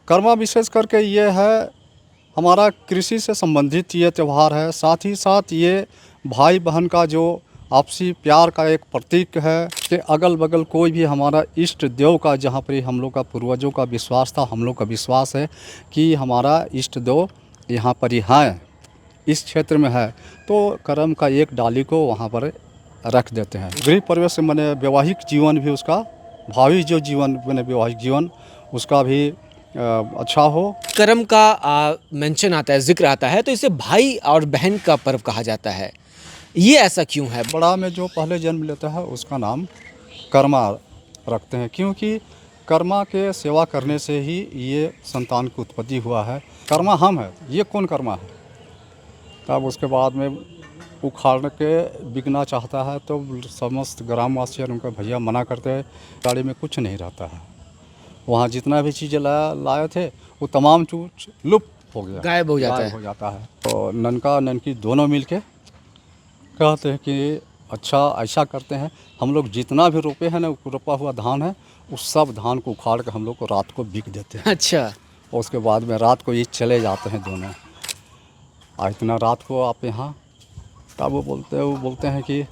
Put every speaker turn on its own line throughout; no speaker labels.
कर्मा विशेष करके ये है हमारा कृषि से संबंधित ये त्यौहार है। साथ ही साथ ये भाई बहन का जो आपसी प्यार का एक प्रतीक है कि अगल बगल कोई भी हमारा इष्ट देव का, जहाँ पर हम लोग का पूर्वजों का विश्वास था, हम लोग का विश्वास है कि हमारा इष्ट देव यहाँ पर ही है, इस क्षेत्र में है, तो कर्म का एक डाली को वहाँ पर रख देते हैं। गृह प्रवेश माने वैवाहिक जीवन भी उसका, भावी जो जीवन माने वैवाहिक जीवन उसका भी अच्छा हो।
कर्म का मेंशन आता है, जिक्र आता है, तो इसे भाई और बहन का पर्व कहा जाता है। ये ऐसा क्यों है?
बड़ा में जो पहले जन्म लेता है उसका नाम कर्मा रखते हैं, क्योंकि कर्मा के सेवा करने से ही ये संतान की उत्पत्ति हुआ है। कर्मा हम है, ये कौन कर्मा है? तब उसके बाद में उखाड़ के बिकना चाहता है तो समस्त ग्रामवासी और उनका भैया मना करते हैं। गाड़ी में कुछ नहीं रहता है, वहाँ जितना भी चीज़ें लाए थे वो तमाम चीज लुप्त हो गया,
गायब हो
जाता है। तो ननका ननकी दोनों मिलके कहते हैं कि अच्छा ऐसा करते हैं, हम लोग जितना भी रोपे हैं ना, रोपा हुआ धान है, उस सब धान को उखाड़ के हम लोग को रात को बिक देते हैं।
अच्छा।
और उसके बाद में रात को ये चले जाते हैं दोनों। इतना रात को आप यहाँ, तब वो बोलते हैं कि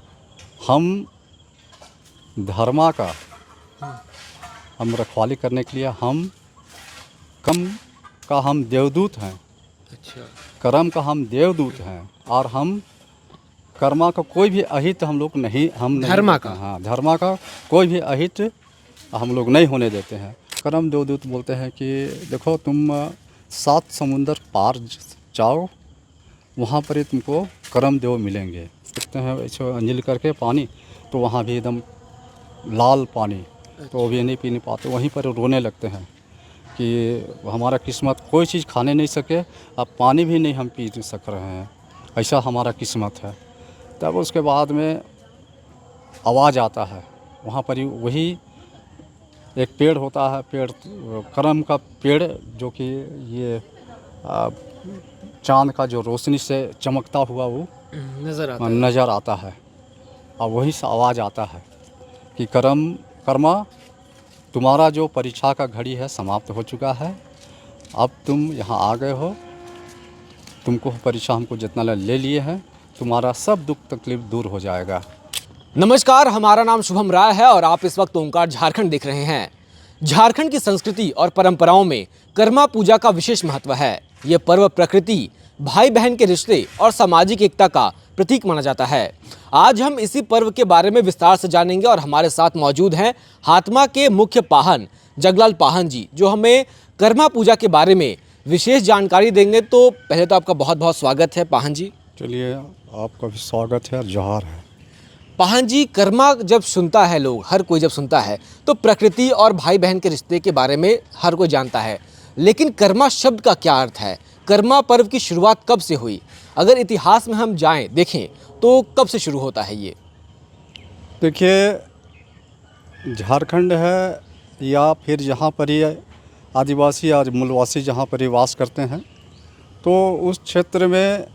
हम धर्मा का, हम रखवाली करने के लिए हम हम देवदूत हैं।
अच्छा।
कर्म का हम देवदूत हैं और हम कर्मा का कोई भी अहित हम लोग नहीं,
धर्मा का,
हाँ, धर्मा का कोई भी अहित हम लोग नहीं होने देते हैं। कर्म देवदूत बोलते हैं कि देखो तुम 7 समुंदर पार जाओ, वहाँ पर ही तुमको कर्म देव मिलेंगे। देखते हैं ऐसे अंजलि करके पानी, तो वहाँ भी एकदम लाल पानी, तो वो भी नहीं पी नहीं पाते, वहीं पर रोने लगते हैं कि हमारा किस्मत कोई चीज़ खाने नहीं सके, अब पानी भी नहीं हम पी सक रहे हैं, ऐसा हमारा किस्मत है। तब उसके बाद में आवाज़ आता है, वहाँ पर ही वही एक पेड़ होता है, पेड़ कर्म का पेड़, जो कि ये चांद का जो रोशनी से चमकता हुआ वो नज़र आता है। और वही से आवाज़ आता है कि कर्मा तुम्हारा जो परीक्षा का घड़ी है समाप्त हो चुका है, अब तुम यहाँ आ गए हो, तुमको परीक्षा हमको जितना ले लिए हैं, तुम्हारा सब दुख तकलीफ दूर हो जाएगा।
नमस्कार, हमारा नाम शुभम राय है और आप इस वक्त ओंकार झारखंड देख रहे हैं। झारखंड की संस्कृति और परंपराओं में कर्मा पूजा का विशेष महत्व है। ये पर्व प्रकृति, भाई बहन के रिश्ते और सामाजिक एकता का प्रतीक माना जाता है। आज हम इसी पर्व के बारे में विस्तार से जानेंगे और हमारे साथ मौजूद हैं हातमा के मुख्य पाहन जगलाल पाहन जी, जो हमें कर्मा पूजा के बारे में विशेष जानकारी देंगे। तो पहले तो आपका बहुत बहुत स्वागत है पाहन जी।
चलिए, आपका भी स्वागत है और जोहार है।
पाहन जी, कर्मा जब सुनता है लोग, हर कोई जब सुनता है तो प्रकृति और भाई बहन के रिश्ते के बारे में हर कोई जानता है, लेकिन कर्मा शब्द का क्या अर्थ है? कर्मा पर्व की शुरुआत कब से हुई? अगर इतिहास में हम जाएं देखें तो कब से शुरू होता है ये?
देखिए, झारखंड है या फिर जहाँ पर ये आदिवासी और मूलवासी जहाँ पर ये वास करते हैं, तो उस क्षेत्र में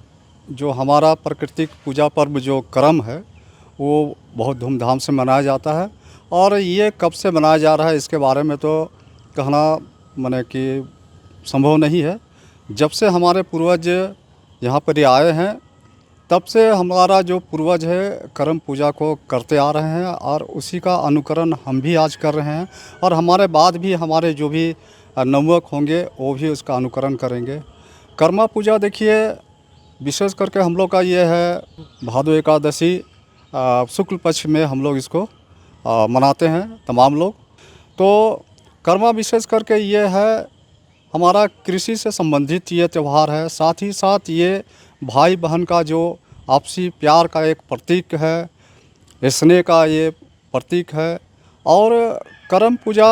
जो हमारा प्राकृतिक पूजा पर्व जो कर्म है वो बहुत धूमधाम से मनाया जाता है। और ये कब से मनाया जा रहा है इसके बारे में तो कहना माने कि संभव नहीं है। जब से हमारे पूर्वज यहाँ पर ये आए हैं, तब से हमारा जो पूर्वज है कर्म पूजा को करते आ रहे हैं और उसी का अनुकरण हम भी आज कर रहे हैं। और हमारे बाद भी हमारे जो भी नवयुवक होंगे वो भी उसका अनुकरण करेंगे। कर्मा पूजा देखिए, विशेष करके हम लोग का ये है भादो एकादशी शुक्ल पक्ष में हम लोग इसको मनाते हैं तमाम लोग। तो कर्मा विशेष करके ये है हमारा कृषि से संबंधित ये त्यौहार है। साथ ही साथ ये भाई बहन का जो आपसी प्यार का एक प्रतीक है, स्नेह का ये प्रतीक है। और कर्म पूजा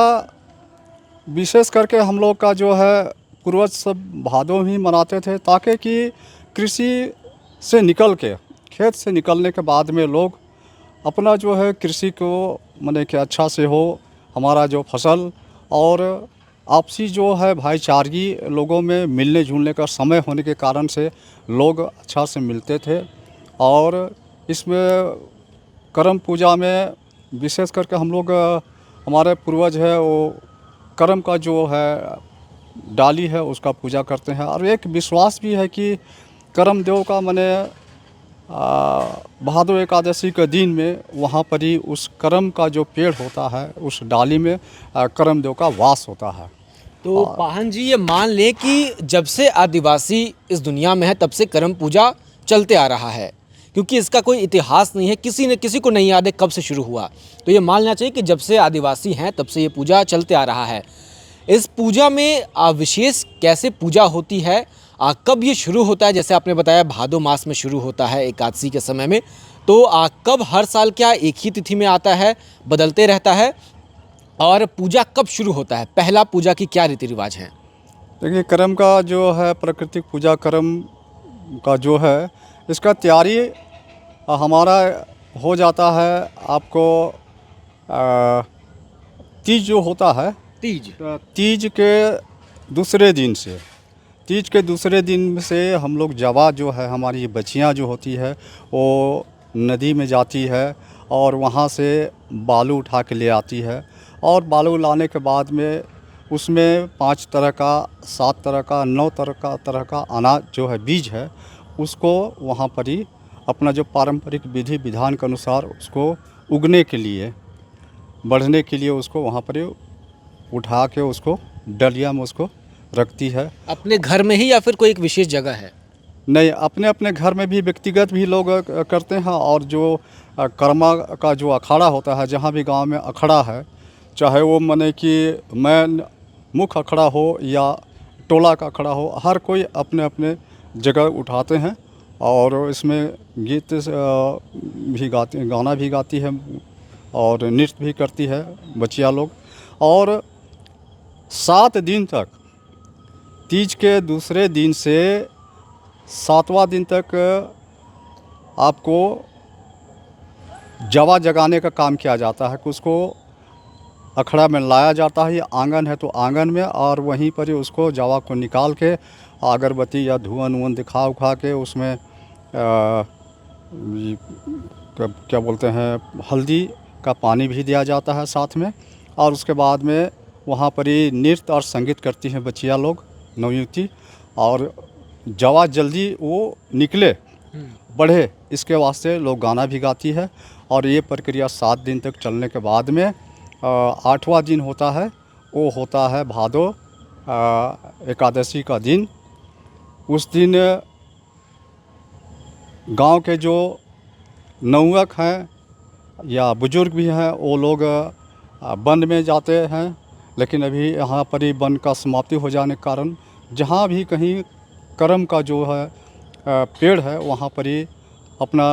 विशेष करके हम लोग का जो है पूर्वज सब भादों ही मनाते थे, ताकि कि कृषि से निकल के, खेत से निकलने के बाद में लोग अपना जो है कृषि को माने कि अच्छा से हो, हमारा जो फसल, और आपसी जो है भाईचारगी लोगों में मिलने जुलने का समय होने के कारण से लोग अच्छा से मिलते थे। और इसमें कर्म पूजा में विशेष करके हम लोग हमारे पूर्वज है वो कर्म का जो है डाली है उसका पूजा करते हैं। और एक विश्वास भी है कि करम देव का माने भादो एकादशी के दिन में वहाँ पर ही उस करम का जो पेड़ होता है उस डाली में करम देव का वास होता है।
तो पाहन जी, ये मान लें कि जब से आदिवासी इस दुनिया में है तब से करम पूजा चलते आ रहा है, क्योंकि इसका कोई इतिहास नहीं है, किसी को नहीं याद है कब से शुरू हुआ। तो ये मान लेना चाहिए कि जब से आदिवासी हैं तब से ये पूजा चलते आ रहा है। इस पूजा में विशेष कैसे पूजा होती है, कब ये शुरू होता है? जैसे आपने बताया भादो मास में शुरू होता है एकादशी के समय में, तो कब हर साल क्या एक ही तिथि में आता है, बदलते रहता है? और पूजा कब शुरू होता है? पहला पूजा की क्या रीति रिवाज हैं?
देखिए, करम का जो है प्राकृतिक पूजा करम का जो है इसका तैयारी हमारा हो जाता है। आपको तीज जो होता है,
तीज
तीज के दूसरे दिन से, तीज के दूसरे दिन से हम लोग जवा जो है हमारी बच्चियां जो होती है वो नदी में जाती है और वहाँ से बालू उठा के ले आती है। और बालू लाने के बाद में उसमें 5 तरह का, 7 तरह का, 9 तरह का अनाज जो है बीज है उसको वहाँ पर ही अपना जो पारंपरिक विधि विधान के अनुसार उसको उगने के लिए, बढ़ने के लिए उसको वहाँ पर ही उठा के उसको डलिया में उसको रखती है।
अपने घर में ही या फिर कोई एक विशेष जगह है?
नहीं, अपने अपने घर में भी व्यक्तिगत भी लोग करते हैं। और जो कर्मा का जो अखाड़ा होता है, जहाँ भी गांव में अखाड़ा है, चाहे वो माने कि मैं मुख्य अखाड़ा हो या टोला का अखाड़ा हो, हर कोई अपने अपने जगह उठाते हैं। और इसमें गीत भी गाते, गाना भी गाती है और नृत्य भी करती है बच्चियाँ लोग। और 7 दिन तक, तीज के दूसरे दिन से 7वां दिन तक आपको जवा जगाने का काम किया जाता है कि उसको अखड़ा में लाया जाता है। आंगन है तो आंगन में, और वहीं पर ही उसको जवा को निकाल के अगरबत्ती या धुआं दिखा उखा के उसमें क्या बोलते हैं, हल्दी का पानी भी दिया जाता है साथ में। और उसके बाद में वहाँ पर ही नृत्य और संगीत करती हैं बच्चियाँ लोग, नवयुवती। और जवा जल्दी वो निकले, बढ़े, इसके वास्ते लोग गाना भी गाती है। और ये प्रक्रिया 7 दिन तक चलने के बाद में 8वां दिन होता है, वो होता है भादो एकादशी का दिन। उस दिन गांव के जो नौवक हैं या बुजुर्ग भी हैं वो लोग वन में जाते हैं। लेकिन अभी यहाँ पर ही वन का समाप्ति हो जाने के कारण जहाँ भी कहीं करम का जो है पेड़ है वहाँ पर ही अपना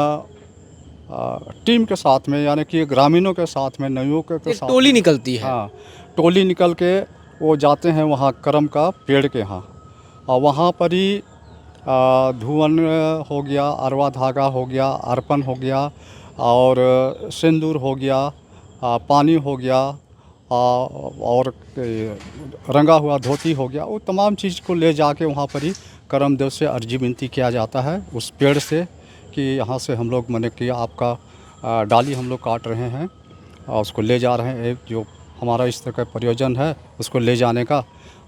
टीम के साथ में, यानी कि ग्रामीणों के साथ में, नवयुवकों के साथ
टोली निकलती है।
हाँ, टोली निकल के वो जाते हैं वहाँ करम का पेड़ के यहाँ। और वहाँ पर ही धुवन हो गया, अरवा धागा हो गया, अर्पण हो गया, और सिंदूर हो गया, पानी हो गया, और रंगा हुआ धोती हो गया। वो तमाम चीज़ को ले जाके वहाँ पर ही करम देव से अर्जी विनती किया जाता है उस पेड़ से कि यहाँ से हम लोग माने कि आपका डाली हम लोग काट रहे हैं और उसको ले जा रहे हैं, एक जो हमारा इस तरह का प्रयोजन है उसको ले जाने का,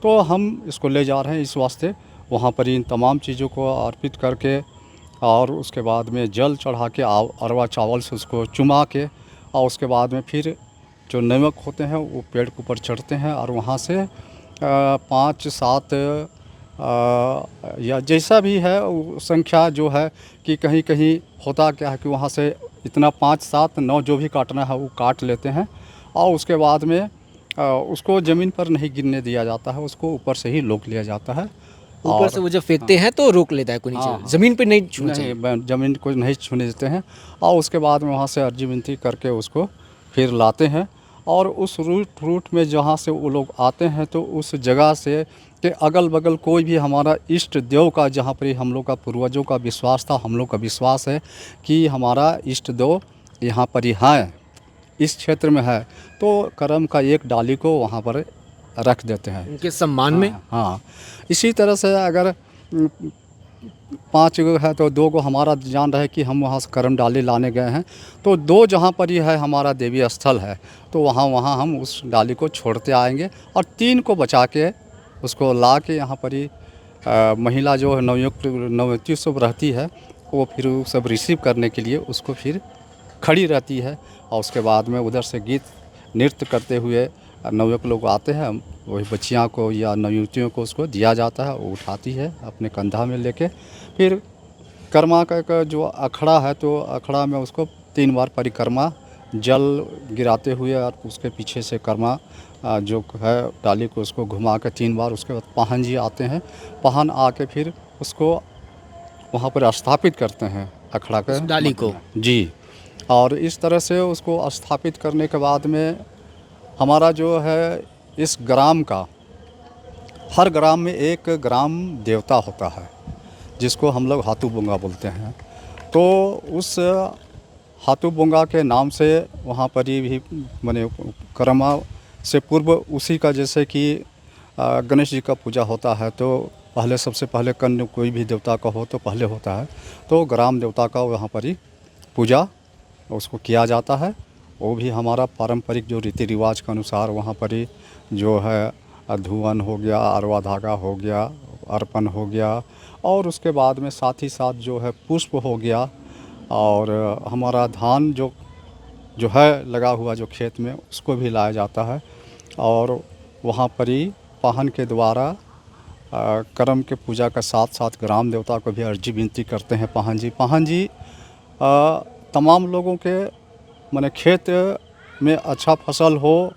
तो हम इसको ले जा रहे हैं। इस वास्ते वहाँ पर इन तमाम चीज़ों को अर्पित करके और उसके बाद में जल चढ़ा के अरवा चावल से उसको चुमा के, और उसके बाद में फिर जो नमक होते हैं वो पेड़ के ऊपर चढ़ते हैं। और वहाँ से 5-7 या जैसा भी है वो संख्या जो है कि कहीं कहीं होता क्या है कि वहाँ से इतना 5-7-9 जो भी काटना है वो काट लेते हैं। और उसके बाद में उसको ज़मीन पर नहीं गिरने दिया जाता है, उसको ऊपर से ही रोक लिया जाता है।
ऊपर से वो जब फेंकते हैं तो रोक लेता है कोई नीचे,
हाँ,
जमीन पे नहीं छूना चाहिए।
नहीं, ज़मीन को नहीं छूने देते हैं। और उसके बाद में वहाँ से अर्जी विनती करके उसको फिर लाते हैं। और उस रूट में जहाँ से वो लोग आते हैं तो उस जगह से के अगल बगल कोई भी हमारा इष्ट देव का, जहाँ पर हम लोग का पूर्वजों का विश्वास था, हम लोग का विश्वास है कि हमारा इष्ट देव यहाँ पर ही है, इस क्षेत्र में है, तो करम का एक डाली को वहाँ पर रख देते हैं
उनके सम्मान में।
हाँ, इसी तरह से अगर 5 गो है तो 2 गो हमारा जान रहे कि हम वहाँ से करम डाली लाने गए हैं, तो 2 जहाँ पर ही है हमारा देवी स्थल है तो वहाँ हम उस डाली को छोड़ते आएंगे और 3 को बचा के उसको ला के यहाँ पर ही महिला जो है नवयुवती सब रहती है, वो फिर वो सब रिसीव करने के लिए उसको फिर खड़ी रहती है। और उसके बाद में उधर से गीत नृत्य करते हुए नवयुवक लोग आते हैं, वही बच्चियाँ को या नवयुवतियों को उसको दिया जाता है, वो उठाती है अपने कंधा में लेके। फिर कर्मा का जो अखड़ा है, तो अखड़ा में उसको 3 बार परिक्रमा जल गिराते हुए और उसके पीछे से कर्मा जो है डाली को उसको घुमा के 3 बार, उसके बाद पाहन जी आते हैं। पाहन आके फिर उसको वहाँ पर स्थापित करते हैं अखड़ा के
उस डाली को।
जी। और इस तरह से उसको स्थापित करने के बाद में हमारा जो है इस ग्राम का, हर ग्राम में एक ग्राम देवता होता है जिसको हम लोग हाथू बोंगा बोलते हैं। तो उस हाथू बोंगा के नाम से वहाँ पर ही भी माने कर्मा से पूर्व उसी का, जैसे कि गणेश जी का पूजा होता है तो पहले सबसे पहले कन्या कोई भी देवता का हो तो पहले होता है, तो ग्राम देवता का वहाँ पर ही पूजा उसको किया जाता है। वो भी हमारा पारंपरिक जो रीति रिवाज के अनुसार वहाँ पर ही जो है धुवन हो गया, अरवा धागा हो गया, अर्पण हो गया, और उसके बाद में साथ ही साथ जो है पुष्प हो गया, और हमारा धान जो है लगा हुआ जो खेत में उसको भी लाया जाता है। और वहाँ पर ही पाहन के द्वारा कर्म के पूजा के साथ साथ ग्राम देवता को भी अर्जी विनती करते हैं पाहन जी। पाहन जी तमाम लोगों के माने खेत में अच्छा फसल हो,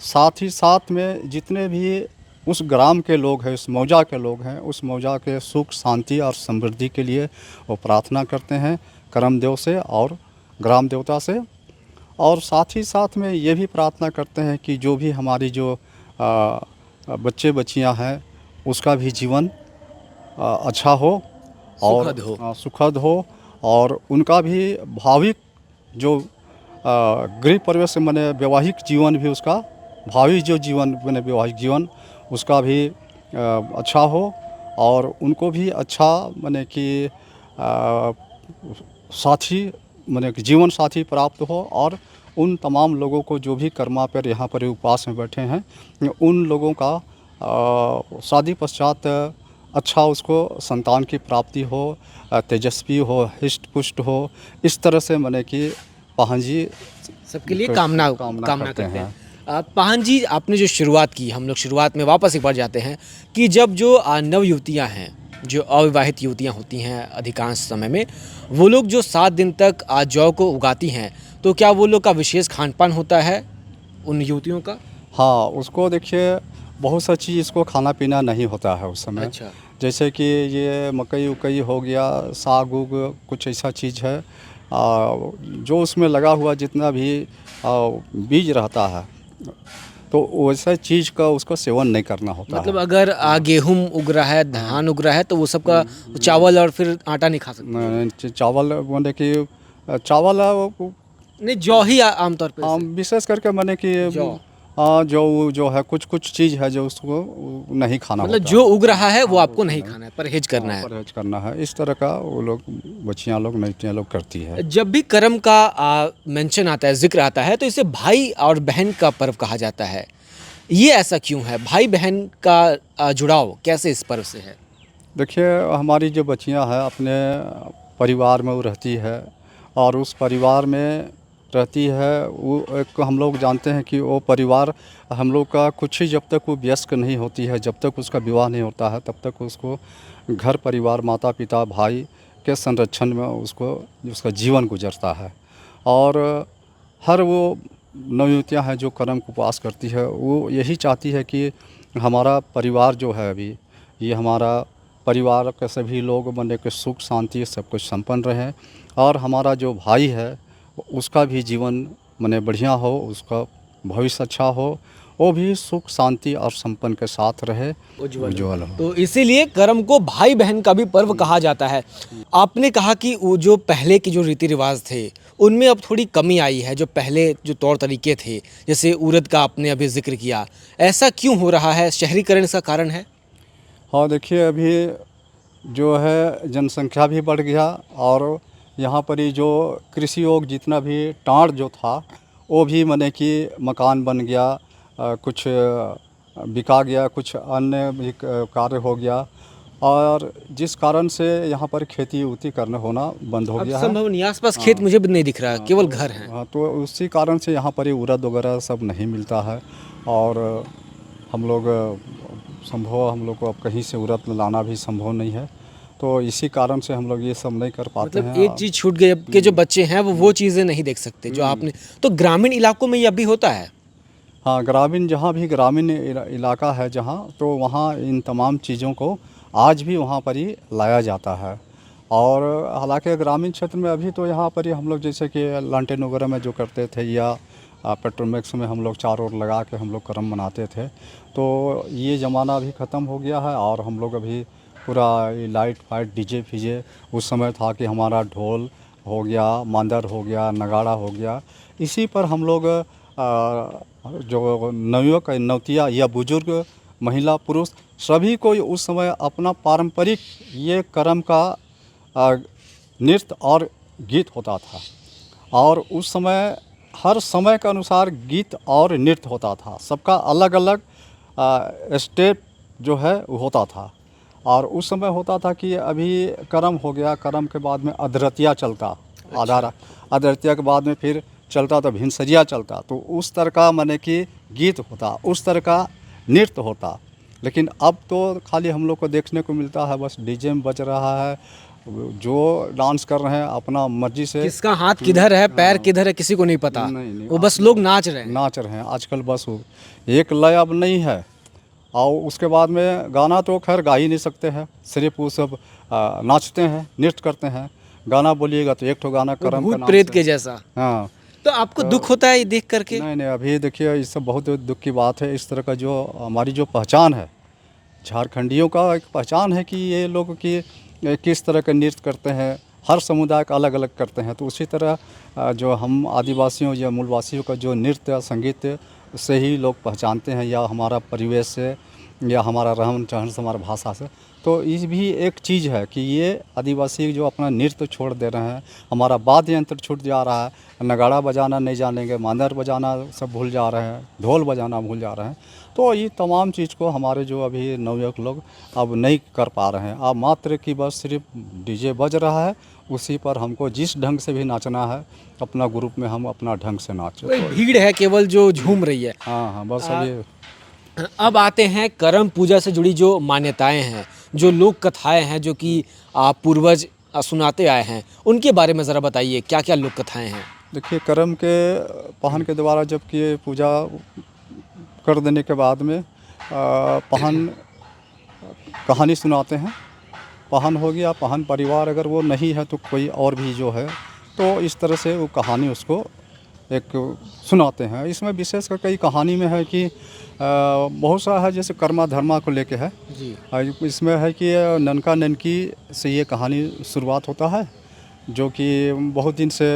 साथ ही साथ में जितने भी उस ग्राम के लोग हैं, उस मौजा के लोग हैं, उस मौजा के सुख शांति और समृद्धि के लिए वो प्रार्थना करते हैं कर्म देव से और ग्राम देवता से। और साथ ही साथ में ये भी प्रार्थना करते हैं कि जो भी हमारी जो बच्चे बच्चियां हैं उसका भी जीवन अच्छा हो और सुखद हो, और उनका भी भाविक जो गृह प्रवेश माने वैवाहिक जीवन भी, उसका भावी जो जीवन माने वैवाहिक जीवन उसका भी अच्छा हो, और उनको भी अच्छा माने कि साथी माने कि जीवन साथी प्राप्त हो। और उन तमाम लोगों को जो भी कर्मा पर यहाँ पर उपवास में बैठे हैं, उन लोगों का शादी पश्चात अच्छा उसको संतान की प्राप्ति हो, तेजस्वी हो, हिष्ट पुष्ट हो, इस तरह से माने कि पाहन जी
सबके लिए कामना करते हैं। पाहन जी, आपने जो शुरुआत की, हम लोग शुरुआत में वापस एक बार जाते हैं कि जब जो नव युवतियाँ हैं, जो अविवाहित युवतियाँ होती हैं अधिकांश समय में, वो लोग जो 7 दिन तक जौ को उगाती हैं, तो क्या वो लोग का विशेष खान पान होता है उन युवतियों का?
हाँ, उसको देखिए बहुत सा चीज़ इसको खाना पीना नहीं होता है उस समय।
अच्छा।
जैसे कि ये मकई उकई हो गया, साग उग कुछ ऐसा चीज़ है जो उसमें लगा हुआ जितना भी बीज रहता है, तो वैसा चीज़ का उसको सेवन नहीं करना होता
मतलब
है।
अगर गेहूँ उग रहा है, धान उग रहा है, तो वो सबका चावल और फिर आटा नहीं खा सकते?
चावल माने कि चावल
नहीं, जौ ही आमतौर पे
हाँ, विशेष करके माने कि
जौ।
जो है कुछ चीज़ है जो उसको नहीं खाना
मतलब
होता
जो
है।
उग रहा है वो आपको
उसको
नहीं खाना है, परहेज करना है।
परहेज करना है, इस तरह का वो लोग बच्चियाँ लोग नैतियाँ लोग करती है।
जब भी कर्म का मेंशन आता है, जिक्र आता है, तो इसे भाई और बहन का पर्व कहा जाता है। ये ऐसा क्यों है? भाई बहन का जुड़ाव कैसे इस पर्व से है?
देखिए, हमारी जो बच्चियाँ हैं अपने परिवार में वो रहती है, और उस परिवार में रहती है, वो एक हम लोग जानते हैं कि वो परिवार हम लोग का कुछ ही, जब तक वो वयस्क नहीं होती है, जब तक उसका विवाह नहीं होता है, तब तक उसको घर परिवार, माता पिता भाई के संरक्षण में उसको उसका जीवन गुजरता है। और हर वो नवयुवतियाँ हैं जो कर्म को उपवास करती है, वो यही चाहती है कि हमारा परिवार जो है अभी, ये हमारा परिवार के सभी लोग बने के सुख शांति सब कुछ संपन्न रहे, और हमारा जो भाई है उसका भी जीवन मने बढ़िया हो, उसका भविष्य अच्छा हो, वो भी सुख शांति और संपन्न के साथ रहे, उज्ज्वल हो।
तो इसीलिए कर्म को भाई बहन का भी पर्व कहा जाता है। आपने कहा कि वो जो पहले के जो रीति रिवाज थे उनमें अब थोड़ी कमी आई है, जो पहले जो तौर तरीके थे, जैसे उड़द का आपने अभी जिक्र किया, ऐसा क्यों हो रहा है? शहरीकरण इसका कारण है?
हाँ, देखिए अभी जो है जनसंख्या भी बढ़ गया, और यहाँ पर ही जो कृषि योग जितना भी टाँड़ जो था वो भी माने कि मकान बन गया, कुछ बिका गया, कुछ अन्य भी कार्य हो गया, और जिस कारण से यहाँ पर खेती उती करना होना बंद हो
अब
गया है।
संभव नहीं, आसपास खेत मुझे भी नहीं दिख रहा, केवल घर हैं।
हाँ, तो उसी कारण से यहाँ पर ये उड़द वगैरह सब नहीं मिलता है, और हम लोग हम लोग को अब कहीं से उड़द लाना भी संभव नहीं है, तो इसी कारण से हम लोग ये सब नहीं कर पाते
मतलब
हैं।
एक चीज़ छूट गई, अब के जो बच्चे हैं वो चीज़ें नहीं देख सकते जो आपने। तो ग्रामीण इलाकों में ये अभी होता है?
हाँ, ग्रामीण जहाँ भी ग्रामीण इलाका है जहाँ, तो वहाँ इन तमाम चीज़ों को आज भी वहाँ पर ही लाया जाता है। और हालांकि ग्रामीण क्षेत्र में अभी तो यहाँ पर ही हम लोग जैसे कि लालटेन वगैरह में जो करते थे, या पेट्रोमैक्स में हम लोग चारों ओर लगा के हम लोग कर्म मनाते थे, तो ये ज़माना अभी ख़त्म हो गया है। और हम लोग अभी पूरा ये लाइट फाइट डीजे फीजे, उस समय था कि हमारा ढोल हो गया, मांदर हो गया, नगाड़ा हो गया, इसी पर हम लोग जो नवयुवक नवतिया या बुजुर्ग, महिला पुरुष, सभी को उस समय अपना पारंपरिक ये कर्म का नृत्य और गीत होता था। और उस समय हर समय के अनुसार गीत और नृत्य होता था, सबका अलग अलग स्टेप जो है वो होता था। और उस समय होता था कि अभी कर्म हो गया, कर्म के बाद में अधरतिया चलता, आधारा, अधरतिया के बाद में फिर चलता तो भिनसरिया चलता, तो उस तरह का माने कि गीत होता, उस तरह का नृत्य होता। लेकिन अब तो खाली हम लोग को देखने को मिलता है बस डीजे में बज रहा है, जो डांस कर रहे हैं अपना मर्जी से।
किसका हाथ किधर है, पैर किधर है, किसी को नहीं पता।
नहीं,
वो बस लोग नाच रहे हैं।
नाच रहे हैं आजकल, बस वो एक लय अब नहीं है। और उसके बाद में गाना तो खैर गा ही नहीं सकते हैं, सिर्फ वो सब नाचते हैं, नृत्य करते हैं। गाना बोलिएगा तो एक ठो गाना
वो
कर्म का
भूत
नाम
प्रेत
से।
के जैसा।
हाँ,
तो आपको दुख होता है ये देख करके?
नहीं, अभी देखिए ये सब बहुत दुख की बात है। इस तरह का जो हमारी जो पहचान है, झारखंडियों का एक पहचान है कि ये लोग कि किस तरह का नृत्य करते हैं, हर समुदाय का अलग अलग करते हैं। तो उसी तरह जो हम आदिवासियों या मूलवासियों का जो नृत्य संगीत से ही लोग पहचानते हैं, या हमारा परिवेश से, या हमारा रहन सहन से, हमारा भाषा से। तो ये भी एक चीज़ है कि ये आदिवासी जो अपना नृत्य छोड़ दे रहे हैं, हमारा वाद्य यंत्र छूट जा रहा है, नगाड़ा बजाना नहीं जानेंगे, मांदर बजाना सब भूल जा रहे हैं, ढोल बजाना भूल जा रहे हैं। तो ये तमाम चीज़ को हमारे जो अभी नवयुवक लोग अब नहीं कर पा रहे हैं। अब मात्र कि बस सिर्फ डीजे बज रहा है, उसी पर हमको जिस ढंग से भी नाचना है, अपना ग्रुप में हम अपना ढंग से नाचें।
कोई भीड़ है केवल जो झूम रही है।
हाँ, बस अभी
अब आते हैं करम पूजा से जुड़ी जो मान्यताएं हैं, जो लोक कथाएं हैं, जो कि आप पूर्वज सुनाते आए हैं, उनके बारे में ज़रा बताइए, क्या क्या लोक कथाएं हैं?
देखिए, कर्म के पहन के द्वारा जब कि पूजा कर देने के बाद में पहन कहानी सुनाते हैं। पहन हो गया, पहन परिवार अगर वो नहीं है तो कोई और भी जो है, तो इस तरह से वो कहानी उसको एक सुनाते हैं। इसमें विशेष कर कई कहानी में है कि बहुत सा है, जैसे कर्मा धर्मा को लेके है जी। इसमें है कि ननका ननकी से ये कहानी शुरुआत होता है, जो कि बहुत दिन से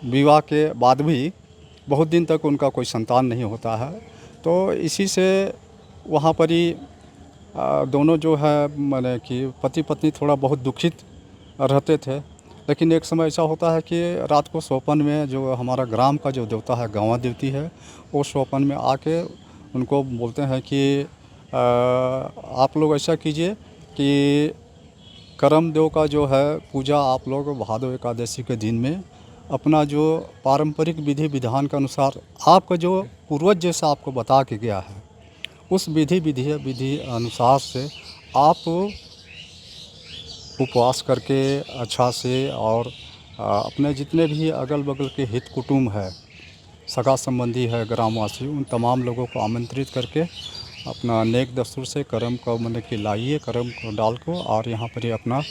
विवाह के बाद भी बहुत दिन तक उनका कोई संतान नहीं होता है। तो इसी से वहाँ पर ही दोनों जो है माने कि पति पत्नी थोड़ा बहुत दुखित रहते थे। लेकिन एक समय ऐसा होता है कि रात को सोपन में जो हमारा ग्राम का जो देवता है, गाँव देवती है, वो सोपन में आके उनको बोलते हैं कि आप लोग ऐसा कीजिए कि करम देव का जो है पूजा आप लोग भादो एकादशी के दिन में अपना जो पारंपरिक विधि विधान के अनुसार आपका जो पूर्वज जैसा आपको बता के गया है, उस विधि अनुसार से आप उपवास करके अच्छा से, और अपने जितने भी अगल बगल के हित कुटुंब है, सगा संबंधी है, ग्रामवासी, उन तमाम लोगों को आमंत्रित करके अपना नेक दस्तूर से कर्म को मैंने कि लाइए, कर्म को डाल को, और यहाँ पर ही अपना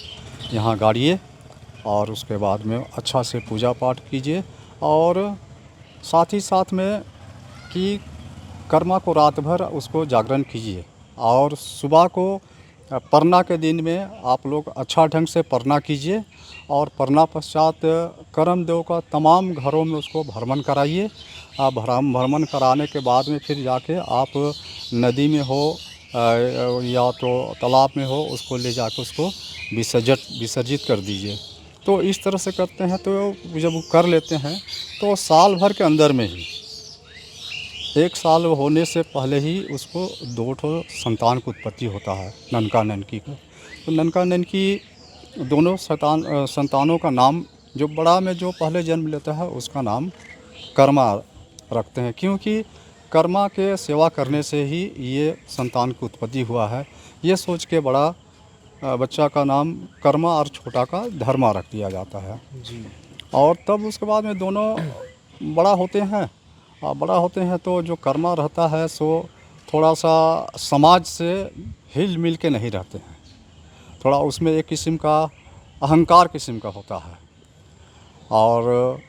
यहाँ गाड़िए, और उसके बाद में अच्छा से पूजा पाठ कीजिए। और साथ ही साथ में कि कर्मा को रात भर उसको जागरण कीजिए, और सुबह को परना के दिन में आप लोग अच्छा ढंग से परना कीजिए, और परना पश्चात करम देव का तमाम घरों में उसको भ्रमण कराइए। भ्रमण कराने के बाद में फिर जाके आप नदी में हो या तो तालाब में हो, उसको ले जाकर उसको विसर्जित कर दीजिए। तो इस तरह से करते हैं। तो जब वो कर लेते हैं तो साल भर के अंदर में ही 1 साल होने से पहले ही उसको 2 ठो संतान की उत्पत्ति होता है, ननका ननकी का। तो ननका ननकी दोनों संतानों का नाम, जो बड़ा में जो पहले जन्म लेता है उसका नाम कर्मा रखते हैं, क्योंकि कर्मा के सेवा करने से ही ये संतान की उत्पत्ति हुआ है। ये सोच के बड़ा बच्चा का नाम कर्मा और छोटा का धर्मा रख दिया जाता है।
जी।
और तब उसके बाद में दोनों बड़ा होते हैं। बड़ा होते हैं तो जो कर्मा रहता है सो थोड़ा सा समाज से हिल मिल के नहीं रहते हैं, थोड़ा उसमें एक किस्म का अहंकार किस्म का होता है। और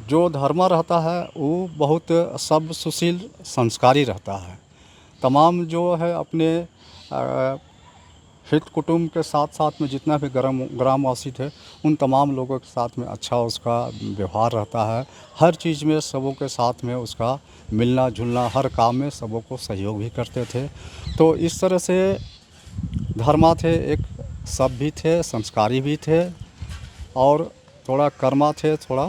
जो धर्मा रहता है वो बहुत सब सुशील संस्कारी रहता है। तमाम जो है अपने हित कुटुंब के साथ साथ में जितना भी ग्रामवासी थे उन तमाम लोगों के साथ में अच्छा उसका व्यवहार रहता है। हर चीज़ में सबों के साथ में उसका मिलना जुलना, हर काम में सबों को सहयोग भी करते थे। तो इस तरह से धर्मा थे, एक सभ्य भी थे, संस्कारी भी थे और थोड़ा कर्मा थे। थोड़ा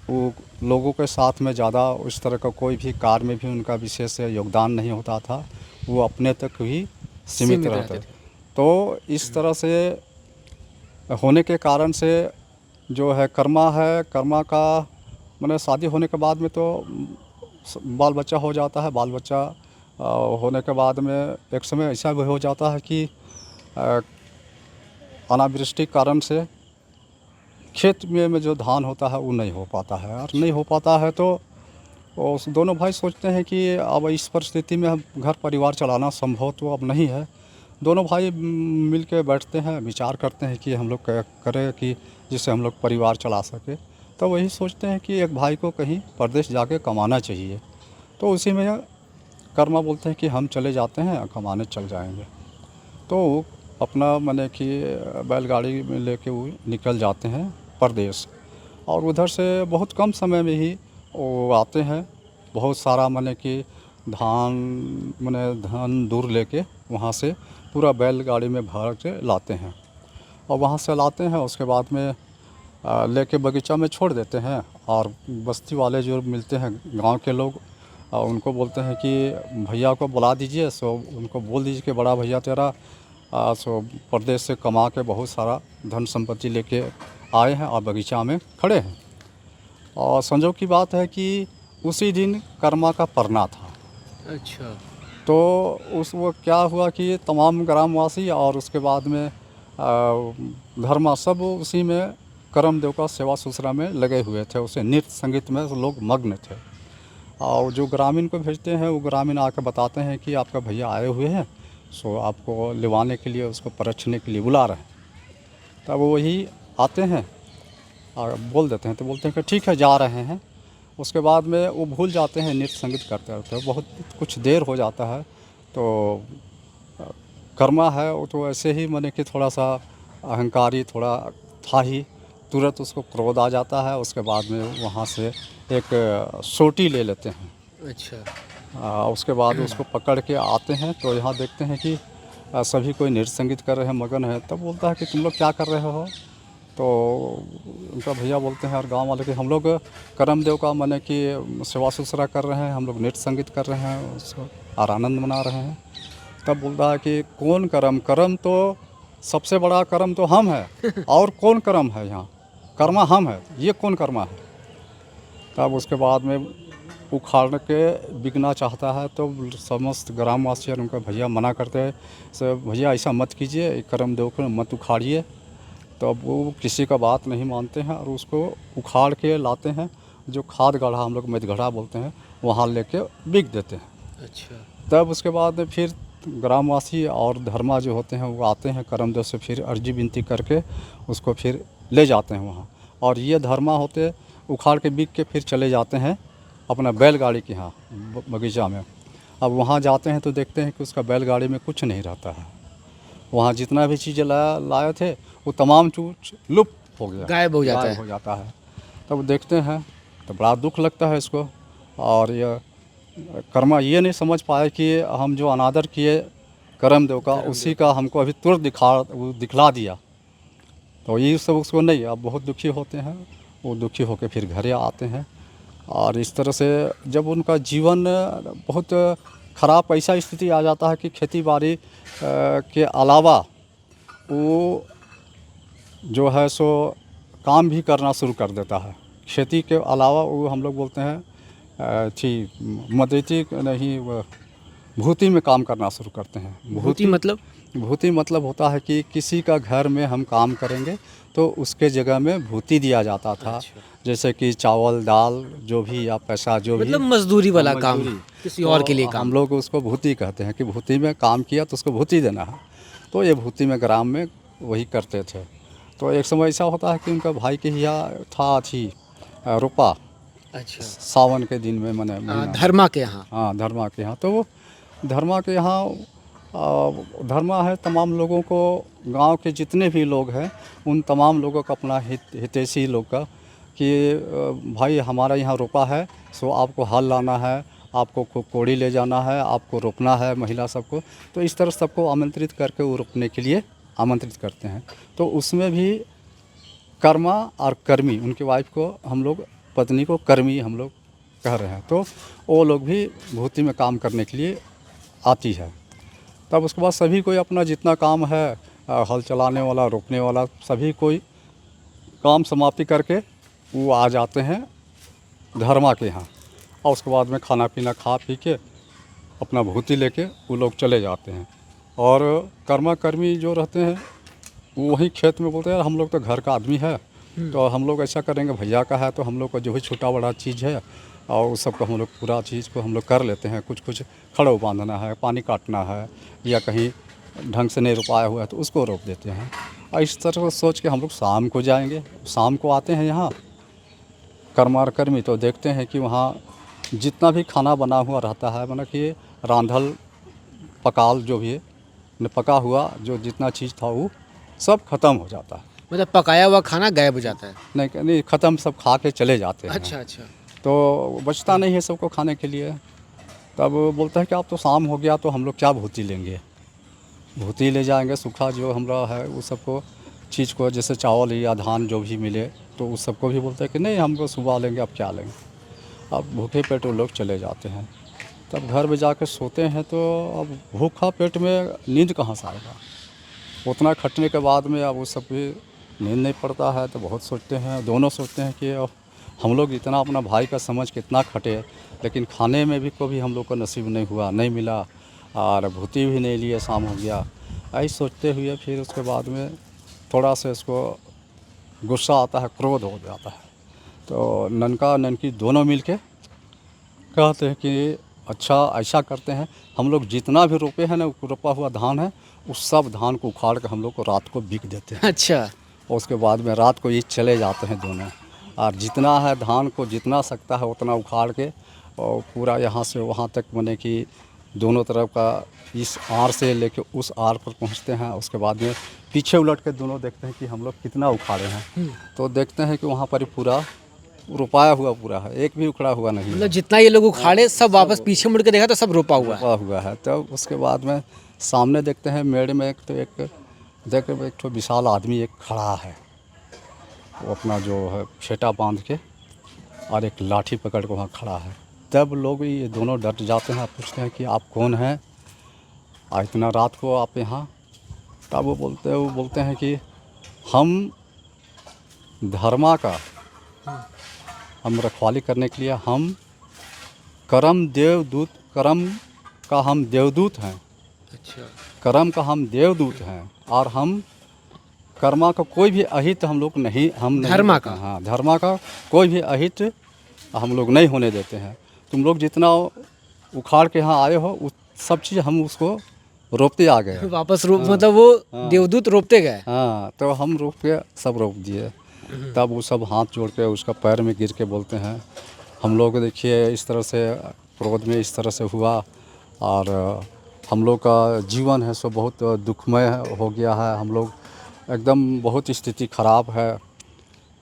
वो लोगों के साथ में ज़्यादा उस तरह का कोई भी कार्य में भी उनका विशेष योगदान नहीं होता था, वो अपने तक ही सीमित रहते थे। तो इस तरह से होने के कारण से जो है कर्मा का माने शादी होने के बाद में तो बाल बच्चा हो जाता है। बाल बच्चा होने के बाद में एक समय ऐसा भी हो जाता है कि अनावृष्टि के कारण से खेत में जो धान होता है वो नहीं हो पाता है। और नहीं हो पाता है तो उस दोनों भाई सोचते हैं कि अब इस परिस्थिति में हम घर परिवार चलाना संभव तो अब नहीं है। दोनों भाई मिल के बैठते हैं, विचार करते हैं कि हम लोग क्या करें कि जिससे हम लोग परिवार चला सके। तो वही सोचते हैं कि एक भाई को कहीं परदेश जाके कमाना चाहिए। तो उसी में कर्मा बोलते हैं कि हम चले जाते हैं, कमाने चल जाएंगे। तो अपना माने कि बैलगाड़ी में लेके वो निकल जाते हैं परदेश। और उधर से बहुत कम समय में ही वो आते हैं। बहुत सारा माने कि धान दूर लेके वहाँ से पूरा बैलगाड़ी में भर के लाते हैं और वहाँ से लाते हैं। उसके बाद में लेके बगीचा में छोड़ देते हैं। और बस्ती वाले जो मिलते हैं गांव के लोग, उनको बोलते हैं कि भैया को बुला दीजिए। सो उनको बोल दीजिए कि बड़ा भैया तेरा सो परदेश से कमा के बहुत सारा धन संपत्ति लेके आए हैं और बगीचा में खड़े हैं। और संजोग की बात है कि उसी दिन कर्मा का परना था।
अच्छा।
तो उस वो क्या हुआ कि तमाम ग्रामवासी और उसके बाद में धर्मा सब उसी में करमदेव का सेवा ससुरा में लगे हुए थे। उसे नृत्य संगीत में लोग मग्न थे। और जो ग्रामीण को भेजते हैं वो ग्रामीण आकर बताते हैं कि आपका भैया आए हुए हैं, सो आपको लिवाने के लिए, उसको परछने के लिए बुला रहे हैं। तब वही आते हैं और बोल देते हैं, तो बोलते हैं कि ठीक है जा रहे हैं। उसके बाद में वो भूल जाते हैं, नृत्य संगीत करते रहते हैं। बहुत कुछ देर हो जाता है तो कर्मा है वो तो ऐसे ही माने कि थोड़ा सा अहंकारी थोड़ा था ही, तुरंत उसको क्रोध आ जाता है। उसके बाद में वहाँ से एक सोटी ले लेते हैं।
अच्छा।
उसके बाद उसको पकड़ के आते हैं तो यहाँ देखते हैं कि सभी कोई नृत्य संगीत कर रहे हैं, मगन है। तब बोलता है कि तुम लोग क्या कर रहे हो? तो उनका भैया बोलते हैं और गांव वाले कि हम लोग करमदेव का माने कि सेवा ससुरा कर रहे हैं, हम लोग नृत्य संगीत कर रहे हैं, उसको और आनंद मना रहे हैं। तब बोलता है कि कौन करम? करम तो सबसे बड़ा करम तो हम है और कौन करम है यहाँ? कर्मा हम है, ये कौन कर्मा है? तब उसके बाद में उखाड़ के बिकना चाहता है तो समस्त ग्रामवासी और उनका भैया मना करते हैं, सर भैया ऐसा मत कीजिए, करमदेव को मत उखाड़िए। तो अब वो किसी का बात नहीं मानते हैं और उसको उखाड़ के लाते हैं। जो खाद गढ़ा हम लोग मेदगढ़ा बोलते हैं, वहाँ लेके बिक देते हैं।
अच्छा।
तब उसके बाद में फिर ग्रामवासी और धर्मा जो होते हैं वो आते हैं करमदेव से, फिर अर्जी विनती करके उसको फिर ले जाते हैं वहाँ। और ये धर्मा होते उखाड़ के बिक के फिर चले जाते हैं अपना बैलगाड़ी के यहाँ बगीचा में। अब वहाँ जाते हैं तो देखते हैं कि उसका बैलगाड़ी में कुछ नहीं रहता है। वहाँ जितना भी चीज़ें लाए थे वो तमाम चीज़ लुप्त हो गया,
गायब हो
जाता है। तब देखते हैं तो बड़ा दुख लगता है इसको। और ये कर्मा ये नहीं समझ पाए कि हम जो अनादर किए करमदेव का, उसी का हमको अभी तुरंत दिखला दिया। तो ये सब उसको नहीं, अब बहुत दुखी होते हैं। वो दुखी होकर फिर घरे आते हैं और इस तरह से जब उनका जीवन बहुत ख़राब ऐसा स्थिति आ जाता है कि खेती बाड़ी के अलावा वो जो है सो काम भी करना शुरू कर देता है। खेती के अलावा वो हम लोग बोलते हैं मदेती नहीं, वो भूती में काम करना शुरू करते हैं।
भूती मतलब?
भूती मतलब होता है कि किसी का घर में हम काम करेंगे तो उसके जगह में भूती दिया जाता था।
अच्छा।
जैसे कि चावल दाल जो भी या पैसा जो
मतलब
भी
मजदूरी वाला काम,
मजदूरी,
किसी और के लिए
तो
काम।
हम लोग उसको भूती कहते हैं कि भूती में काम किया तो उसको भूती देना है। तो ये भूती में ग्राम में वही करते थे। तो एक समय ऐसा होता है कि उनका भाई के यहाँ था रुपा,
अच्छा।
सावन के दिन में मने महीना।
धर्मा के यहाँ।
हाँ, धर्मा के यहाँ। तो वो धर्मा के यहाँ धर्मा है, तमाम लोगों को, गांव के जितने भी लोग हैं उन तमाम लोगों का अपना हितैषी लोग का कि भाई हमारा यहाँ रोपा है, सो आपको हल लाना है, आपको कोड़ी ले जाना है, आपको रोपना है, महिला सबको। तो इस तरह सबको आमंत्रित करके वो रोपने के लिए आमंत्रित करते हैं। तो उसमें भी कर्मा और कर्मी, उनकी वाइफ को हम लोग, पत्नी को कर्मी हम लोग कह रहे हैं। तो वो लोग भी भूती में काम करने के लिए आती है। तब उसके बाद सभी कोई अपना जितना काम है, हल चलाने वाला, रोपने वाला, सभी कोई काम समाप्ति करके वो आ जाते हैं धर्मा के यहाँ। और उसके बाद में खाना पीना खा पी के अपना भूती लेके वो लोग चले जाते हैं। और कर्मा कर्मी जो रहते हैं वो वहीं खेत में बोलते हैं, यार हम लोग तो घर का आदमी है, तो हम लोग ऐसा करेंगे, भैया का है तो हम लोग का जो भी छोटा बड़ा चीज़ है और उस सब को हम लोग पूरा चीज़ को हम लोग कर लेते हैं। कुछ कुछ खड़ो बांधना है, पानी काटना है, या कहीं ढंग से नहीं रोपाया हुआ है तो उसको रोप देते हैं। और इस तरह से सोच के हम लोग शाम को जाएंगे। शाम को आते हैं यहाँ कर्मार कर्मी, तो देखते हैं कि वहाँ जितना भी खाना बना हुआ रहता है, मतलब कि रांधल पकाल जो भी है, पका हुआ जो जितना चीज़ था वो सब ख़त्म हो जाता है।
मतलब पकाया हुआ खाना गायब हो जाता है?
नहीं, ख़त्म, सब खा के चले जाते हैं।
अच्छा अच्छा।
तो बचता नहीं है सबको खाने के लिए। तब बोलता है कि आप तो शाम हो गया तो हम लोग क्या भूती लेंगे, भूती ले जाएंगे सूखा जो हमारा है वो सबको चीज़ को, जैसे चावल या धान जो भी मिले तो उस सबको भी बोलते हैं कि नहीं हमको सुबह लेंगे, अब क्या लेंगे। अब भूखे पेट वो लोग चले जाते हैं। तब घर में जाकर सोते हैं तो अब भूखा पेट में नींद कहाँ से आएगा। उतना खटने के बाद में अब वो सब भी नींद नहीं पड़ता है। तो बहुत सोचते हैं, दोनों सोचते हैं कि अब हम लोग इतना अपना भाई का समझ कितना खटे, लेकिन खाने में भी कभी हम लोग को नसीब नहीं हुआ, नहीं मिला, और भूती भी नहीं लिए, शाम हो गया। ऐसे सोचते हुए फिर उसके बाद में थोड़ा सा इसको गुस्सा आता है, क्रोध हो जाता है। तो ननका ननकी दोनों मिलके कहते हैं कि अच्छा ऐसा करते हैं, हम लोग जितना भी रोपे हैं ना, रोपा हुआ धान है, उस सब धान को उखाड़ के हम लोग को रात को बिक देते हैं।
अच्छा।
और उसके बाद में रात को ये चले जाते हैं दोनों, और जितना है धान को जितना सकता है उतना उखाड़ के और पूरा यहाँ से वहाँ तक, माने कि दोनों तरफ का इस आर से लेके उस आर पर पहुँचते हैं। उसके बाद में पीछे उलट के दोनों देखते हैं कि हम लोग कितना उखाड़े हैं। तो देखते हैं कि वहाँ पर ही पूरा रोपाया हुआ पूरा है, एक भी उखड़ा हुआ नहीं है।
मतलब जितना ये लोग उखाड़े सब वापस पीछे मुड़ के देखा तो सब रोपा हुआ है।
रोपा हुआ है। तो उसके बाद में सामने देखते हैं मेड़ में एक, तो एक तो विशाल आदमी एक खड़ा है, वो अपना जो है फेटा बांध के और एक लाठी पकड़ के वहाँ खड़ा है। तब लोग ये दोनों डट जाते हैं, पूछते हैं कि आप कौन हैं, इतना रात को आप यहाँ। तब वो बोलते हैं कि हम धर्मा का, हम रखवाली करने के लिए, हम करम का हम देवदूत हैं।
अच्छा।
कर्म का हम देवदूत हैं, और हम कर्मा का कोई भी अहित हम लोग नहीं,
धर्मा का,
हाँ, धर्मा का कोई भी अहित हम लोग नहीं होने देते हैं। तुम लोग जितना उखाड़ के यहाँ आए हो उस सब चीज़ हम उसको रोपते आ गए
वापस रोप। मतलब वो देवदूत रोपते गए।
हाँ, तो हम रोप के सब रोप दिए। तब वो सब हाथ जोड़ के उसका पैर में गिर के बोलते हैं, हम लोग देखिए इस तरह से क्रोध में इस तरह से हुआ, और हम लोग का जीवन है सो बहुत दुखमय हो गया है। हम लोग एकदम बहुत स्थिति ख़राब है,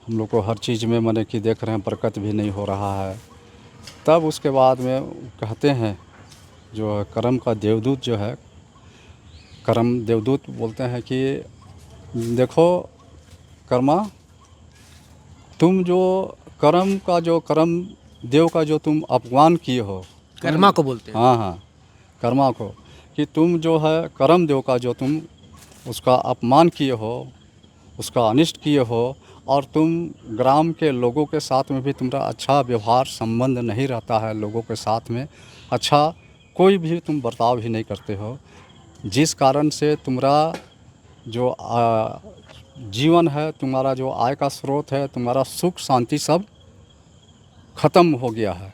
हम लोग को हर चीज़ में माने कि देख रहे हैं बरकत भी नहीं हो रहा है। तब उसके बाद में कहते हैं जो कर्म का देवदूत जो है, कर्म देवदूत बोलते हैं कि देखो कर्मा, तुम जो कर्म देव का जो तुम अपमान किए हो,
कर्मा को बोलते हैं।
हाँ हाँ, कर्मा को, कि तुम जो है कर्म देव का जो तुम उसका अपमान किए हो, उसका अनिष्ट किए हो, और तुम ग्राम के लोगों के साथ में भी तुम्हारा अच्छा व्यवहार संबंध नहीं रहता है, लोगों के साथ में अच्छा कोई भी तुम बर्ताव ही नहीं करते हो, जिस कारण से तुम्हारा जो जीवन है, तुम्हारा जो आय का स्रोत है, तुम्हारा सुख शांति सब ख़त्म हो गया है।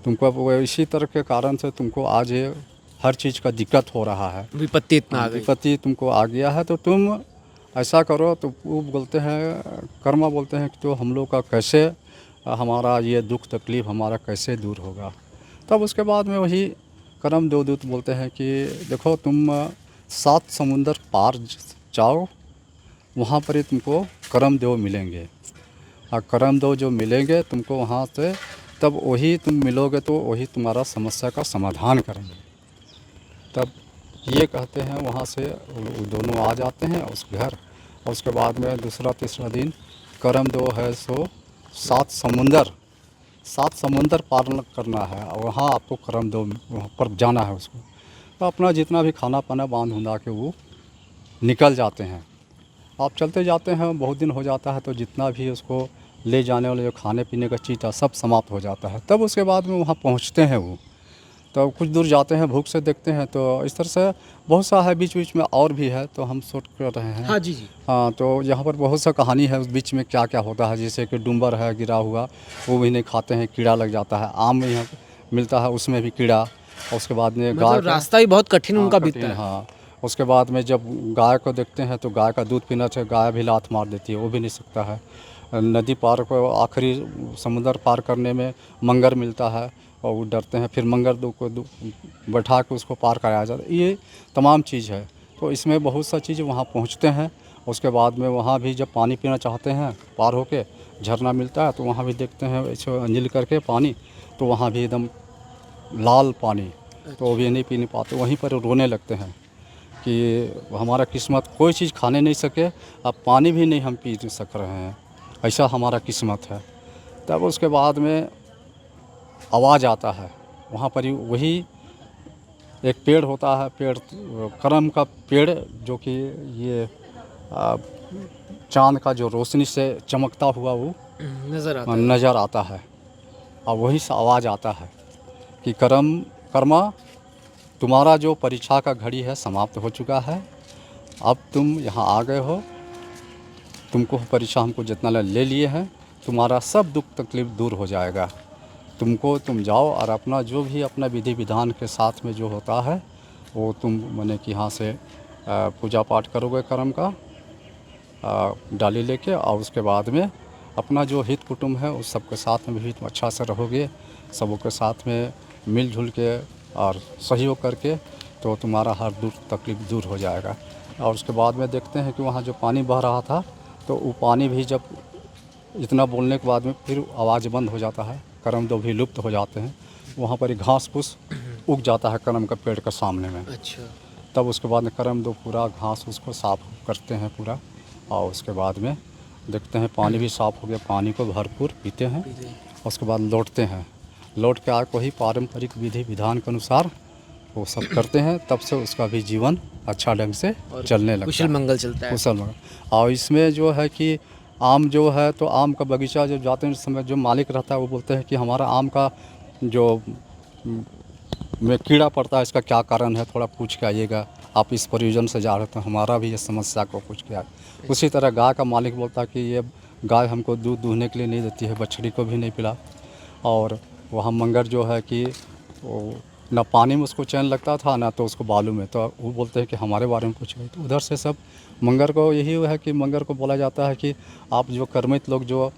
तुमको वो इसी तरह के कारण से तुमको आज ये हर चीज़ का दिक्कत हो रहा है,
विपत्ति इतना आ गई।
विपत्ति तुमको आ गया है। तो तुम ऐसा करो, तो वो बोलते हैं कर्मा बोलते हैं कि तो हम लोग का कैसे हमारा ये दुख तकलीफ़ हमारा कैसे दूर होगा। तब उसके बाद में वही कर्म देवदूत बोलते हैं कि देखो तुम 7 समुंदर पार जाओ, वहाँ पर ही तुमको कर्म देव मिलेंगे, और कर्म देव जो मिलेंगे तुमको वहाँ से, तब वही तुम मिलोगे तो वही तुम्हारा समस्या का समाधान करेंगे। तब ये कहते हैं, वहाँ से वो दोनों आ जाते हैं उस घर, और उसके बाद में दूसरा तीसरा दिन कर्म देव है सो 7 समुंदर पार करना है, और वहाँ आपको कर्म देव वहाँ पर जाना है उसको। तो अपना जितना भी खाना पाना बांध उंधा के वो निकल जाते हैं। आप चलते जाते हैं, बहुत दिन हो जाता है, तो जितना भी उसको ले जाने वाले जो खाने पीने का चीज़ था सब समाप्त हो जाता है। तब उसके बाद में वहाँ पहुँचते हैं वो, तो कुछ दूर जाते हैं, भूख से देखते हैं, तो इस तरह से बहुत सा है, बीच बीच में और भी है, तो हम शूट कर रहे हैं।
हाँ जी जी।
हाँ, तो यहाँ पर बहुत सा कहानी है, उस बीच में क्या क्या होता है, जैसे कि डूंबर है गिरा हुआ, वो भी नहीं खाते हैं, कीड़ा लग जाता है। आम यहाँ मिलता है, उसमें भी कीड़ा। और उसके बाद में गाय
मतलब रास्ता ही बहुत कठिन उनका
कठिन,
बीतता है।
हाँ। उसके बाद में जब गाय को देखते हैं, तो गाय का दूध पीना चाहिए, गाय भी लात मार देती है, वो भी नहीं सकता है। नदी पार को आखिरी समुद्र पार करने में मंगर मिलता है, और वो डरते हैं, फिर मंगर को बैठा के उसको पार कराया जाता है। ये तमाम चीज़ है। तो इसमें बहुत सा चीज़ वहाँ पहुँचते हैं। उसके बाद में वहाँ भी जब पानी पीना चाहते हैं, पार होके झरना मिलता है, तो वहाँ भी देखते हैं ऐसे अंजिल करके पानी, तो वहाँ भी एकदम लाल पानी, तो वो भी नहीं पी नहीं पाते, वहीं पर रोने लगते हैं कि हमारा किस्मत कोई चीज़ खाने नहीं सके, अब पानी भी नहीं हम पी सक रहे हैं, ऐसा हमारा किस्मत है। तब उसके बाद में आवाज़ आता है, वहाँ पर ही वही एक पेड़ होता है, पेड़ करम का पेड़, जो कि ये चाँद का जो रोशनी से चमकता हुआ वो नज़र आता है, और वही से आवाज़ आता है कि कर्मा तुम्हारा जो परीक्षा का घड़ी है समाप्त हो चुका है, अब तुम यहाँ आ गए हो, तुमको परीक्षा हमको जितना ले लिए हैं, तुम्हारा सब दुख तकलीफ़ दूर हो जाएगा। तुम जाओ और अपना जो भी अपना विधि विधान के साथ में जो होता है वो तुम माने कि यहाँ से पूजा पाठ करोगे कर्म का, डाली लेके, और उसके बाद में अपना जो हित कुटुंब है उस सबके साथ में भी तुम अच्छा से रहोगे, सबों के साथ में मिलजुल के और सहयोग करके, तो तुम्हारा हर दुख तकलीफ़ दूर हो जाएगा। और उसके बाद में देखते हैं कि वहाँ जो पानी बह रहा था, तो वो पानी भी जब इतना बोलने के बाद में फिर आवाज़ बंद हो जाता है, कर्म तो भी लुप्त हो जाते हैं, वहाँ पर घास फूस उग जाता है कर्म का पेड़ के सामने में।
अच्छा।
तब उसके बाद में कर्म दो पूरा घास उसको साफ़ करते हैं पूरा, और उसके बाद में देखते हैं पानी भी साफ़ हो गया, पानी को भरपूर पीते हैं। उसके बाद लौटते हैं, लौट के आके वही पारंपरिक विधि विधान के अनुसार वो सब करते हैं, तब से उसका भी जीवन अच्छा ढंग से चलने लगता है,
कुशल मंगल चलता है।
कुशल मंगल। और इसमें जो है कि आम जो है, तो आम का बगीचा जब जाते हैं उस समय जो मालिक रहता है वो बोलते हैं कि हमारा आम का जो में कीड़ा पड़ता है, इसका क्या कारण है, थोड़ा पूछ के आइएगा, आप इस प्रयोजन से जा रहे थे, हमारा भी ये समस्या को पूछ के आए। उसी तरह गाय का मालिक बोलता है कि ये गाय हमको दूध दूहने के लिए नहीं देती है, बछड़ी को भी नहीं पिला। और वहाँ मंगर जो है कि वो ना पानी में उसको चैन लगता था, ना तो उसको बालू में, तो वो बोलते हैं कि हमारे बारे में कुछ नहीं। तो उधर से सब मंगर को यही है कि मंगर को बोला जाता है कि आप जो कर्मित लोग जो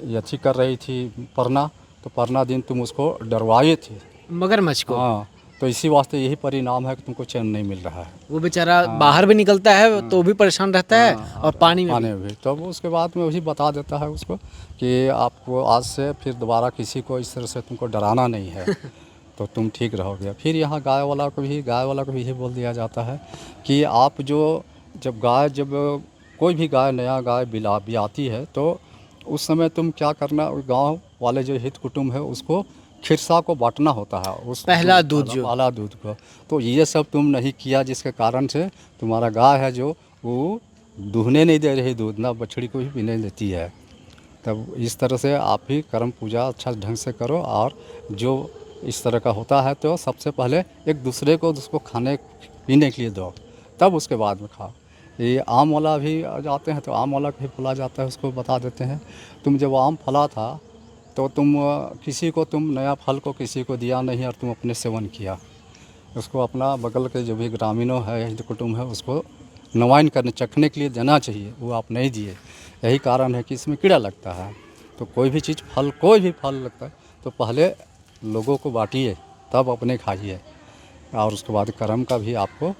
यथी कर रही थी परना, तो परना दिन तुम उसको डरवाए थे
मगरमच्छ को।
हाँ, तो इसी वास्ते यही परिणाम है कि तुमको चैन नहीं मिल रहा है।
वो बेचारा बाहर भी निकलता है तो भी परेशान रहता है, और पानी में
भी। तो उसके बाद में वही बता देता है उसको कि आपको आज से फिर दोबारा किसी को इस तरह से तुमको डराना नहीं है, तो तुम ठीक रहोगे। फिर यहाँ गाय वाला को भी यही बोल दिया जाता है कि आप जब कोई भी गाय नया गाय ब्याती है, तो उस समय तुम क्या करना, गांव वाले जो हित कुटुंब है उसको खिरसा को बांटना होता है, उस
पहला दूध जो
पहला दूध को। तो ये सब तुम नहीं किया, जिसके कारण से तुम्हारा गाय है जो वो दूहने नहीं दे रही दूध, ना बछड़ी को भी पीने देती है। तब इस तरह से आप ही कर्म पूजा अच्छा ढंग से करो, और जो इस तरह का होता है तो सबसे पहले एक दूसरे को उसको खाने पीने के लिए दो, तब उसके बाद में खाओ। ये आम वाला भी आ जाते हैं तो आम वाला भी फला जाता है, उसको बता देते हैं तुम जब आम फला था तो तुम किसी को तुम नया फल को किसी को दिया नहीं और तुम अपने सेवन किया, उसको अपना बगल के जो भी ग्रामीणों है हित कुटुंब है उसको नवाइन करने चखने के लिए देना चाहिए, वो आप नहीं दिए। यही कारण है कि इसमें कीड़ा लगता है। तो कोई भी चीज़ फल, कोई भी फल लगता है तो पहले लोगों को बांटिए, तब अपने खाइए, और उसके बाद कर्म का भी आपको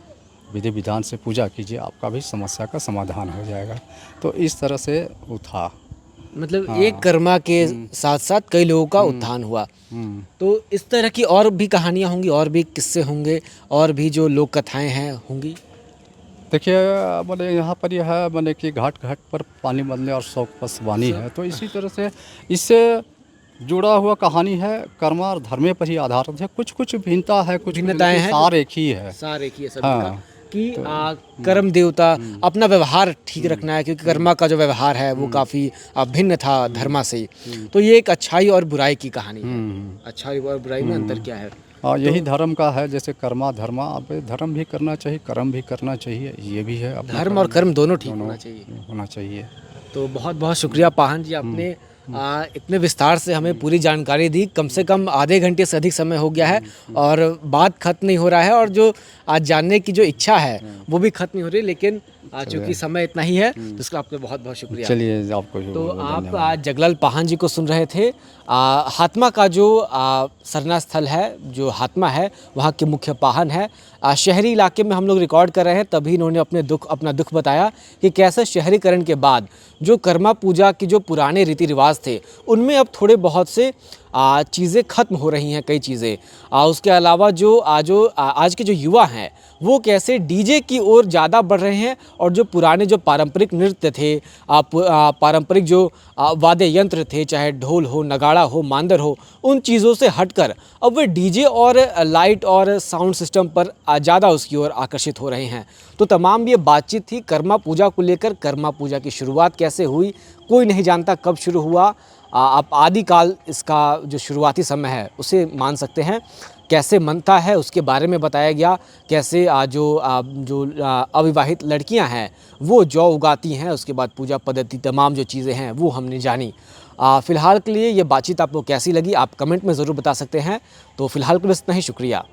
विधि विधान से पूजा कीजिए, आपका भी समस्या का समाधान हो जाएगा। तो इस तरह से वो था।
मतलब एक कर्मा के साथ साथ कई लोगों का उत्थान हुआ। तो इस तरह की और भी कहानियाँ होंगी, और भी किस्से होंगे, और भी जो लोक कथाएं हैं होंगी।
देखिए मैंने यहाँ पर यह है मैंने कि घाट घाट पर पानी बदले और शौक पसवानी है, तो इसी तरह से इससे जुड़ा हुआ कहानी है। कर्म और धर्म पर ही आधारित है, कुछ कुछ भिन्नता है, कुछ
भिन्नताएं हैं,
सार एक ही है।
सारे की सभी
हाँ।
का कि कर्म देवता अपना व्यवहार ठीक रखना है, क्योंकि कर्मा का जो व्यवहार है वो काफ़ी भिन्न था धर्मा से। तो ये एक अच्छाई और बुराई की कहानी है। अच्छाई और बुराई में अंतर क्या है?
हाँ, यही धर्म का है, जैसे कर्मा धर्मा, अब धर्म भी करना चाहिए, कर्म भी करना चाहिए, ये भी है। अपना
धर्म और कर्म दोनों ठीक होना चाहिए। तो बहुत बहुत शुक्रिया पाहन जी, आपने इतने विस्तार से हमें पूरी जानकारी दी। कम से कम आधे घंटे से अधिक समय हो गया है और बात खत्म नहीं हो रहा है, और जो आज जानने की जो इच्छा है वो भी खत्म नहीं हो रही, लेकिन चूंकि समय इतना ही है तो इसका आपका बहुत बहुत शुक्रिया।
चलिए आपको
तो आप आज जगलाल पाहन जी को सुन रहे थे। हातमा का जो सरना स्थल है, जो हातमा है, वहाँ के मुख्य पाहन है। शहरी इलाके में हम लोग रिकॉर्ड कर रहे हैं, तभी इन्होंने अपना दुख बताया कि कैसे शहरीकरण के बाद जो कर्मा पूजा की जो पुराने रीति रिवाज थे उनमें अब थोड़े बहुत से चीज़ें ख़त्म हो रही हैं, कई चीज़ें। उसके अलावा जो आज के जो युवा हैं वो कैसे डीजे की ओर ज़्यादा बढ़ रहे हैं, और जो पुराने जो पारंपरिक नृत्य थे, पारंपरिक जो वाद्य यंत्र थे, चाहे ढोल हो, नगाड़ा हो, मांदर हो, उन चीज़ों से हटकर अब वे डीजे और लाइट और साउंड सिस्टम पर ज़्यादा उसकी ओर आकर्षित हो रहे हैं। तो तमाम ये बातचीत थी कर्मा पूजा को लेकर। कर्मा पूजा की शुरुआत कैसे हुई, कोई नहीं जानता कब शुरू हुआ। आप आदिकाल इसका जो शुरुआती समय है उसे मान सकते हैं। कैसे मनता है उसके बारे में बताया गया, कैसे जो अविवाहित लड़कियां हैं वो जौ उगाती हैं, उसके बाद पूजा पद्धति तमाम जो चीज़ें हैं वो हमने जानी। फ़िलहाल के लिए ये बातचीत आपको कैसी लगी आप कमेंट में ज़रूर बता सकते हैं। तो फ़िलहाल के लिए इतना ही, शुक्रिया।